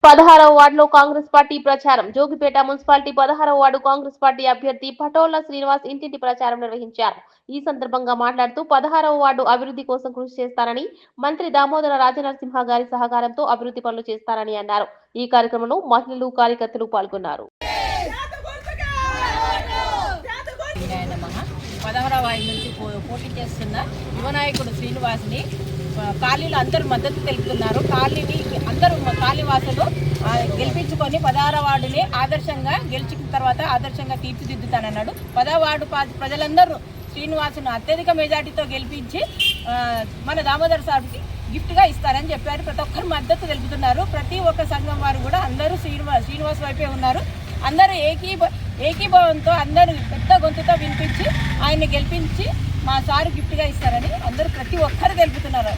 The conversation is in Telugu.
16వ వార్డులో కాంగ్రెస్ పార్టీ ప్రచారం. జోగిపేట మున్సిపాలిటీ 16వ వార్డు కాంగ్రెస్ పార్టీ అభ్యర్థి పటోల శ్రీనివాస్ ఇంటింటి ప్రచారం నిర్వహించారు. ఈ సందర్భంగా మాట్లాడుతూ 16వ వార్డు అభివృద్ధి కోసం కృషి చేస్తారని, మంత్రి దామోదర రాజనరసింహ గారి సహకారంతో అభివృద్ధి పనులు చేస్తారని అన్నారు. ఈ కార్యక్రమంలో మహిళలు, కార్యకర్తలు పాల్గొన్నారు. 16వ వార్డు నుంచి పోటీ చేస్తున్న యువనాయకుడు శ్రీనివాస్ని కాలనీలో అందరూ మద్దతు తెలుపుతున్నారు. అందరూ కాలనీవాసులు గెలిపించుకొని 16వ వార్డుని ఆదర్శంగా గెలిచిన తర్వాత ఆదర్శంగా తీర్చిదిద్దుతానన్నాడు. 10వ వార్డు ప్రజలందరూ శ్రీనివాసును అత్యధిక మెజార్టీతో గెలిపించి మన దామోదర్ సార్కి గిఫ్ట్గా ఇస్తారని చెప్పారు. ప్రతి ఒక్కరు మద్దతు తెలుపుతున్నారు. ప్రతి ఒక్క సంఘం వారు కూడా అందరూ శ్రీనివాస్ వైపే ఉన్నారు. అందరూ ఏకీభావంతో అందరూ పెద్ద గొంతుతో వినిపించి ఆయన్ని గెలిపించి మా సారు గిఫ్ట్గా ఇస్తారని అందరూ ప్రతి ఒక్కరు తెలుపుతున్నారు.